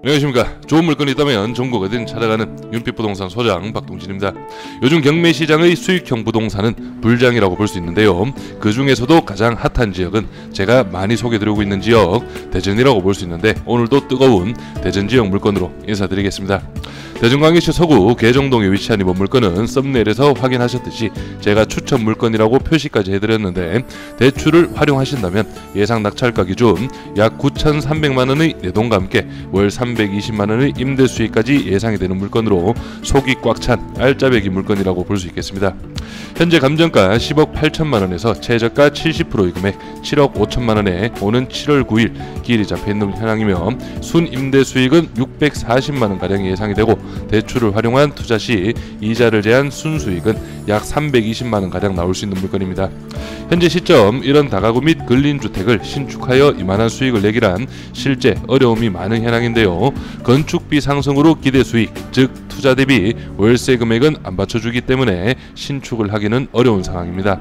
안녕하십니까. 좋은 물건이 있다면 전국 어디든 찾아가는 윤빛부동산 소장 박동진입니다. 요즘 경매시장의 수익형 부동산은 불장이라고 볼 수 있는데요. 그 중에서도 가장 핫한 지역은 제가 많이 소개드리고 있는 지역 대전이라고 볼 수 있는데, 오늘도 뜨거운 대전 지역 물건으로 인사드리겠습니다. 대전광역시 서구 계정동에 위치한 이번 물건은 썸네일에서 확인하셨듯이 제가 추천 물건이라고 표시까지 해드렸는데, 대출을 활용하신다면 예상 낙찰가 기준 약 9,300만원의 내동과 함께 월 320만원의 임대 수익까지 예상이 되는 물건으로 속이 꽉 찬 알짜배기 물건이라고 볼 수 있겠습니다. 현재 감정가 10억 8천만원에서 최저가 70%의 금액 7억 5천만원에 오는 7월 9일 기일이 잡혀있는 현황이며, 순 임대 수익은 640만원가량이 예상이 되고, 대출을 활용한 투자 시 이자를 제한 순수익은 약 320만원가량 나올 수 있는 물건입니다. 현재 시점 이런 다가구 및 근린주택을 신축하여 이만한 수익을 내기란 실제 어려움이 많은 현황인데요. 건축비 상승으로 기대 수익, 즉 투자 대비 월세 금액은 안 받쳐주기 때문에 신축을 하기는 어려운 상황입니다.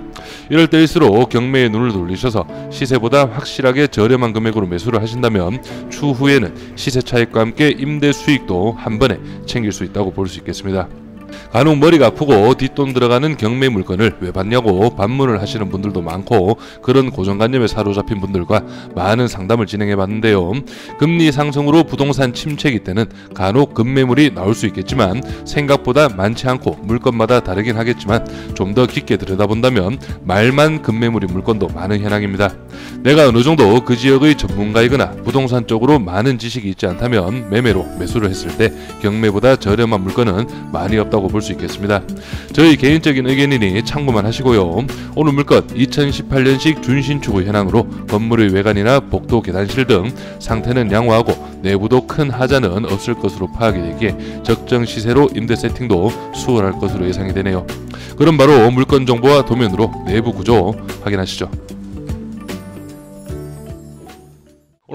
이럴 때일수록 경매에 눈을 돌리셔서 시세보다 확실하게 저렴한 금액으로 매수를 하신다면 추후에는 시세 차익과 함께 임대 수익도 한 번에 챙길 수 있다고 볼 수 있겠습니다. 간혹 머리가 아프고 뒷돈 들어가는 경매 물건을 왜 받냐고 반문을 하시는 분들도 많고, 그런 고정관념에 사로잡힌 분들과 많은 상담을 진행해 봤는데요. 금리 상승으로 부동산 침체기 때는 간혹 급매물이 나올 수 있겠지만 생각보다 많지 않고 물건마다 다르긴 하겠지만 좀 더 깊게 들여다본다면 말만 급매물인 물건도 많은 현황입니다. 내가 어느 정도 그 지역의 전문가이거나 부동산 쪽으로 많은 지식이 있지 않다면 매매로 매수를 했을 때 경매보다 저렴한 물건은 많이 없다고 볼 수 있겠습니다. 저희 개인적인 의견이니 참고만 하시고요. 오늘 물건 2018년식 준신축의 현황으로 건물의 외관이나 복도 계단실 등 상태는 양호하고 내부도 큰 하자는 없을 것으로 파악이 되기에 적정 시세로 임대 세팅도 수월할 것으로 예상이 되네요. 그럼 바로 물건 정보와 도면으로 내부 구조 확인하시죠.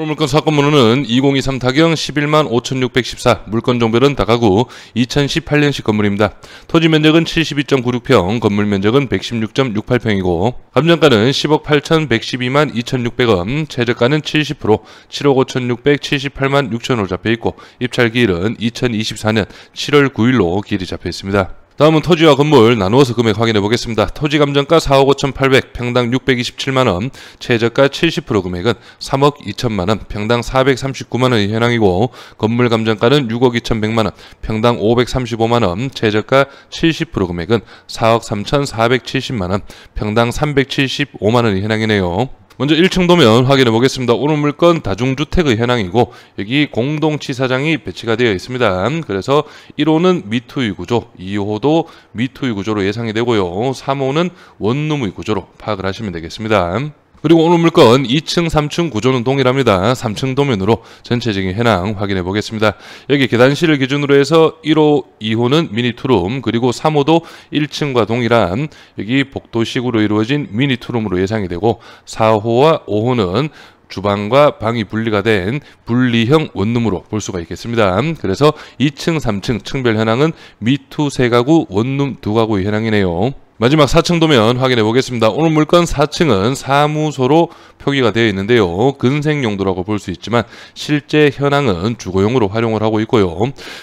오늘 물건 사건번호는 2023 타경 11만 5,614, 물건 종별은 다가구 2018년식 건물입니다. 토지 면적은 72.96평, 건물 면적은 116.68평이고 감정가는 10억 8,112만 2,600원, 최저가는 70%, 7억 5,678만 6천원으로 잡혀있고 입찰 기일은 2024년 7월 9일로 기일이 잡혀있습니다. 다음은 토지와 건물 나누어서 금액 확인해 보겠습니다. 토지 감정가 4억 5,800, 평당 627만원, 최저가 70% 금액은 3억 2천만원, 평당 439만원의 현황이고, 건물 감정가는 6억 2,100만원, 평당 535만원, 최저가 70% 금액은 4억 3,470만원, 평당 375만원의 현황이네요. 먼저 1층 도면 확인해 보겠습니다. 오늘 물건 다중주택의 현황이고, 여기 공동치사장이 배치가 되어 있습니다. 그래서 1호는 미투의 구조, 2호도 미투의 구조로 예상이 되고요. 3호는 원룸의 구조로 파악을 하시면 되겠습니다. 그리고 오늘 물건 2층, 3층 구조는 동일합니다. 3층 도면으로 전체적인 현황 확인해 보겠습니다. 여기 계단실을 기준으로 해서 1호, 2호는 미니 투룸, 그리고 3호도 1층과 동일한 여기 복도식으로 이루어진 미니 투룸으로 예상이 되고, 4호와 5호는 주방과 방이 분리가 된 분리형 원룸으로 볼 수가 있겠습니다. 그래서 2층, 3층 층별 현황은 미투 3가구, 원룸 2가구의 현황이네요. 마지막 4층 도면 확인해 보겠습니다. 오늘 물건 4층은 사무소로 표기가 되어 있는데요. 근생 용도라고 볼 수 있지만 실제 현황은 주거용으로 활용을 하고 있고요.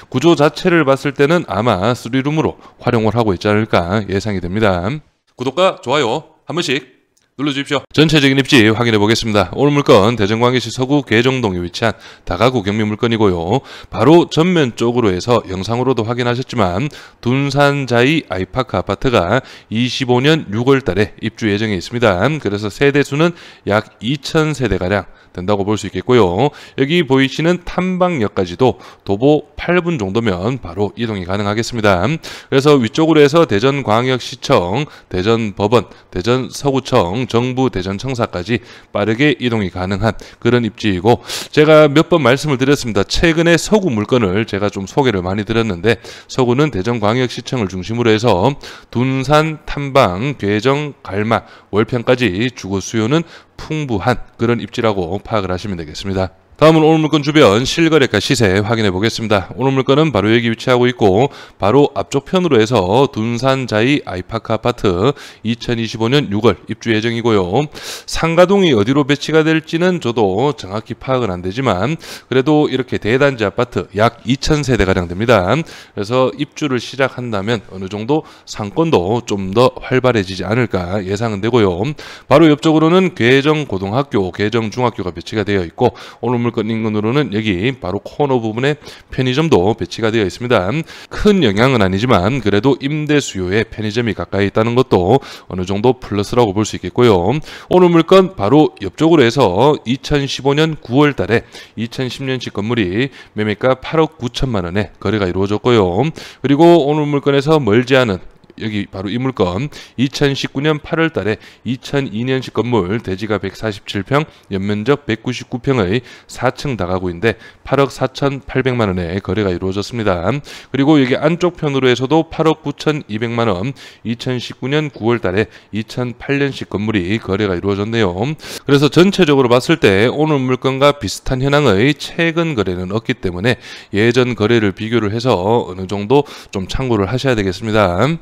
구조 자체를 봤을 때는 아마 3룸으로 활용을 하고 있지 않을까 예상이 됩니다. 구독과 좋아요 한 번씩 눌러주십시오. 전체적인 입지 확인해 보겠습니다. 오늘 물건 대전광역시 서구 계정동에 위치한 다가구 경매 물건이고요. 바로 전면 쪽으로 해서 영상으로도 확인하셨지만 둔산자이 아이파크 아파트가 25년 6월 달에 입주 예정에 있습니다. 그래서 세대수는 약 2,000세대가량 된다고 볼 수 있겠고요. 여기 보이시는 탐방역까지도 도보 8분 정도면 바로 이동이 가능하겠습니다. 그래서 위쪽으로 해서 대전광역시청, 대전법원, 대전서구청, 정부 대전청사까지 빠르게 이동이 가능한 그런 입지이고, 제가 몇 번 말씀을 드렸습니다. 최근에 서구 물건을 제가 좀 소개를 많이 드렸는데, 서구는 대전광역시청을 중심으로 해서 둔산, 탐방, 괴정, 갈마, 월평까지 주거 수요는 풍부한 그런 입지라고 파악을 하시면 되겠습니다. 다음은 오늘 물건 주변 실거래가 시세 확인해 보겠습니다. 오늘 물건은 바로 여기 위치하고 있고 바로 앞쪽 편으로 해서 둔산자이 아이파크 아파트 2025년 6월 입주 예정이고요. 상가동이 어디로 배치가 될지는 저도 정확히 파악은 안 되지만 그래도 이렇게 대단지 아파트 약 2,000세대가량 됩니다. 그래서 입주를 시작한다면 어느 정도 상권도 좀 더 활발해지지 않을까 예상은 되고요. 바로 옆쪽으로는 괴정고등학교, 괴정중학교가 배치가 되어 있고 오늘 물건 인근으로는 여기 바로 코너 부분에 편의점도 배치가 되어 있습니다. 큰 영향은 아니지만 그래도 임대 수요에 편의점이 가까이 있다는 것도 어느 정도 플러스라고 볼 수 있겠고요. 오늘 물건 바로 옆쪽으로 해서 2015년 9월 달에 2010년식 건물이 매매가 8억 9천만 원에 거래가 이루어졌고요. 그리고 오늘 물건에서 멀지 않은 여기 바로 이 물건 2019년 8월 달에 2002년식 건물 대지가 147평, 연면적 199평의 4층 다가구인데 8억 4,800만 원에 거래가 이루어졌습니다. 그리고 여기 안쪽 편으로 해서도 8억 9,200만 원 2019년 9월 달에 2008년식 건물이 거래가 이루어졌네요. 그래서 전체적으로 봤을 때 오늘 물건과 비슷한 현황의 최근 거래는 없기 때문에 예전 거래를 비교를 해서 어느 정도 좀 참고를 하셔야 되겠습니다.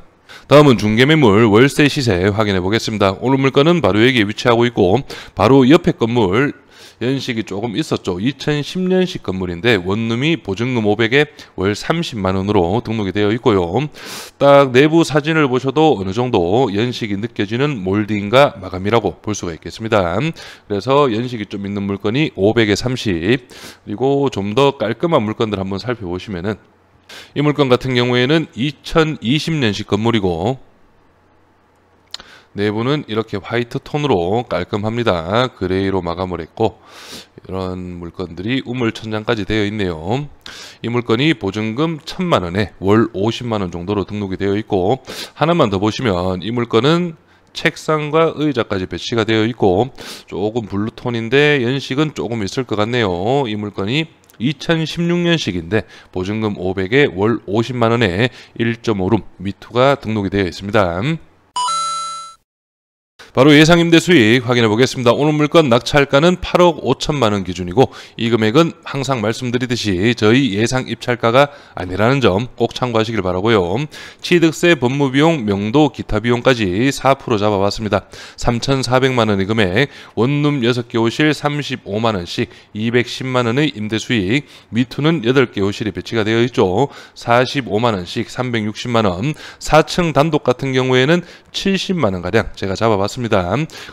다음은 중개매물 월세 시세 확인해 보겠습니다. 오늘 물건은 바로 여기에 위치하고 있고 바로 옆에 건물 연식이 조금 있었죠. 2010년식 건물인데 원룸이 보증금 500에 월 30만 원으로 등록이 되어 있고요. 딱 내부 사진을 보셔도 어느 정도 연식이 느껴지는 몰딩과 마감이라고 볼 수가 있겠습니다. 그래서 연식이 좀 있는 물건이 500에 30 그리고 좀 더 깔끔한 물건들 한번 살펴보시면은 이 물건 같은 경우에는 2020년식 건물이고 내부는 이렇게 화이트 톤으로 깔끔합니다. 그레이로 마감을 했고 이런 물건들이 우물 천장까지 되어 있네요. 이 물건이 보증금 1,000만 원에 월 50만 원 정도로 등록이 되어 있고 하나만 더 보시면 이 물건은 책상과 의자까지 배치가 되어 있고 조금 블루톤인데 연식은 조금 있을 것 같네요. 이 물건이 2016년식인데 보증금 500에 월 50만 원에 1.5룸 미투가 등록이 되어 있습니다. 바로 예상 임대 수익 확인해 보겠습니다. 오늘 물건 낙찰가는 8억 5천만 원 기준이고 이 금액은 항상 말씀드리듯이 저희 예상 입찰가가 아니라는 점 꼭 참고하시길 바라고요. 취득세, 법무비용, 명도, 기타 비용까지 4% 잡아봤습니다. 3,400만 원의 금액, 원룸 6개 호실 35만 원씩 210만 원의 임대 수익, 미투는 8개 호실이 배치가 되어 있죠. 45만 원씩 360만 원, 4층 단독 같은 경우에는 70만 원가량 제가 잡아봤습니다.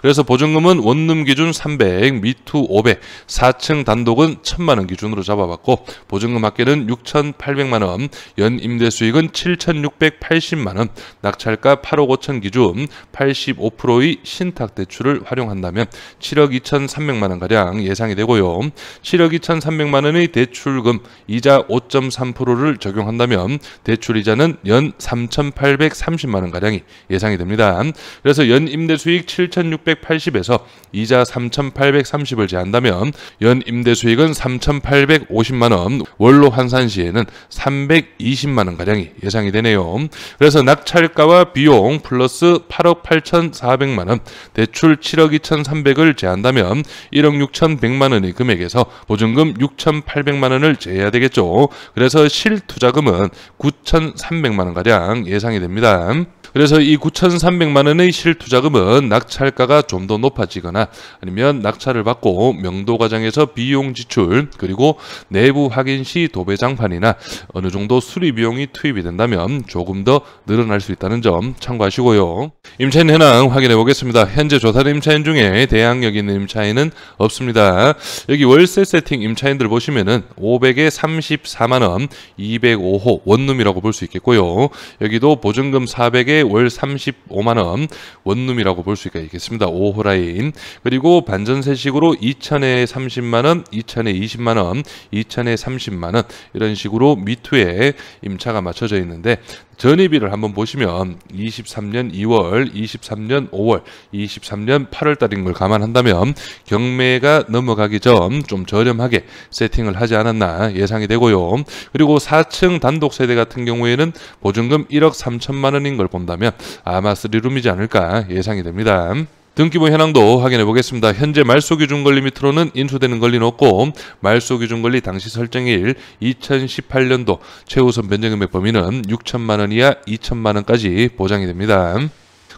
그래서 보증금은 원룸 기준 300, 미투 500, 4층 단독은 1,000만 원 기준으로 잡아봤고 보증금 합계는 6,800만 원, 연 임대 수익은 7,680만 원, 낙찰가 8억 5천 기준 85%의 신탁 대출을 활용한다면 7억 2,300만 원 가량 예상이 되고요. 7억 2,300만 원의 대출금 이자 5.3%를 적용한다면 대출 이자는 연 3,830만 원 가량이 예상이 됩니다. 그래서 연 임대 수익 7,680에서 이자 3,830을 제한다면 연 임대 수익은 3,850만 원, 월로 환산 시에는 320만 원 가량이 예상이 되네요. 그래서 낙찰가와 비용 플러스 8억 8,400만 원, 대출 7억 2,300을 제한다면 1억 6,100만 원의 금액에서 보증금 6,800만 원을 제해야 되겠죠. 그래서 실투자금은 9,300만 원 가량 예상이 됩니다. 그래서 이 9,300만 원의 실투자금은 낙찰가가 좀 더 높아지거나 아니면 낙찰을 받고 명도 과정에서 비용 지출 그리고 내부 확인 시 도배장판이나 어느 정도 수리 비용이 투입이 된다면 조금 더 늘어날 수 있다는 점 참고하시고요. 임차인 현황 확인해 보겠습니다. 현재 조사된 임차인 중에 대항력 있는 임차인은 없습니다. 여기 월세 세팅 임차인들 보시면은 500에 34만 원, 205호 원룸이라고 볼 수 있겠고요. 여기도 보증금 400에 월 35만 원 원룸이라고 볼 수가 있겠습니다. 5호 라인. 그리고 반전세식으로 2,000에 30만 원, 2,000에 20만 원, 2,000에 30만 원 이런 식으로 미투에 임차가 맞춰져 있는데 전입일을 한번 보시면 23년 2월, 23년 5월, 23년 8월 달인 걸 감안한다면 경매가 넘어가기 전 좀 저렴하게 세팅을 하지 않았나 예상이 되고요. 그리고 4층 단독 세대 같은 경우에는 보증금 1억 3천만 원인 걸 본다면 아마 3룸이지 않을까 예상이 됩니다. 등기부 현황도 확인해 보겠습니다. 현재 말소기준 권리 밑으로는 인수되는 권리는 없고 말소기준 권리 당시 설정일 2018년도 최우선 변제금액 범위는 6천만 원 이하 2천만 원까지 보장이 됩니다.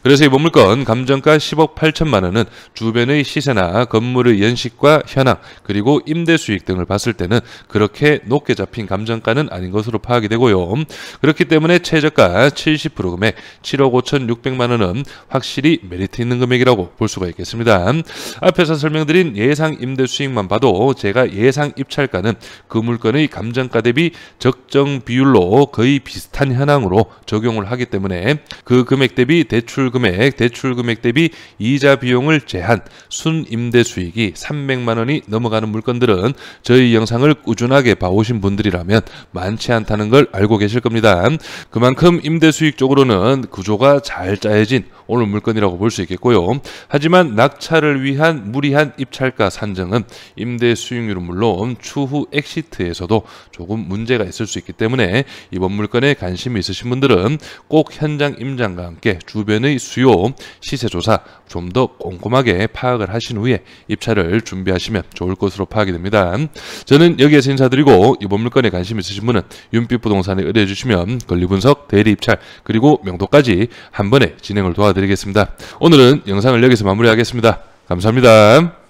그래서 이번 물건 감정가 10억 8천만 원은 주변의 시세나 건물의 연식과 현황 그리고 임대 수익 등을 봤을 때는 그렇게 높게 잡힌 감정가는 아닌 것으로 파악이 되고요. 그렇기 때문에 최저가 70% 금액 7억 5천6백만 원은 확실히 메리트 있는 금액이라고 볼 수가 있겠습니다. 앞에서 설명드린 예상 임대 수익만 봐도 제가 예상 입찰가는 그 물건의 감정가 대비 적정 비율로 거의 비슷한 현황으로 적용을 하기 때문에 그 금액 대비 대출 금액 대비 이자 비용을 제한 순 임대 수익이 300만 원이 넘어가는 물건들은 저희 영상을 꾸준하게 봐오신 분들이라면 많지 않다는 걸 알고 계실 겁니다. 그만큼 임대 수익 쪽으로는 구조가 잘 짜여진 오늘 물건이라고 볼 수 있겠고요. 하지만 낙찰을 위한 무리한 입찰가 산정은 임대 수익률은 물론 추후 엑시트에서도 조금 문제가 있을 수 있기 때문에 이번 물건에 관심이 있으신 분들은 꼭 현장 임장과 함께 주변의 수요, 시세 조사 좀 더 꼼꼼하게 파악을 하신 후에 입찰을 준비하시면 좋을 것으로 파악이 됩니다. 저는 여기에서 인사드리고 이번 물건에 관심 있으신 분은 윤빛부동산에 의뢰해 주시면 권리 분석, 대리 입찰 그리고 명도까지 한 번에 진행을 도와드리겠습니다. 오늘은 영상을 여기서 마무리하겠습니다. 감사합니다.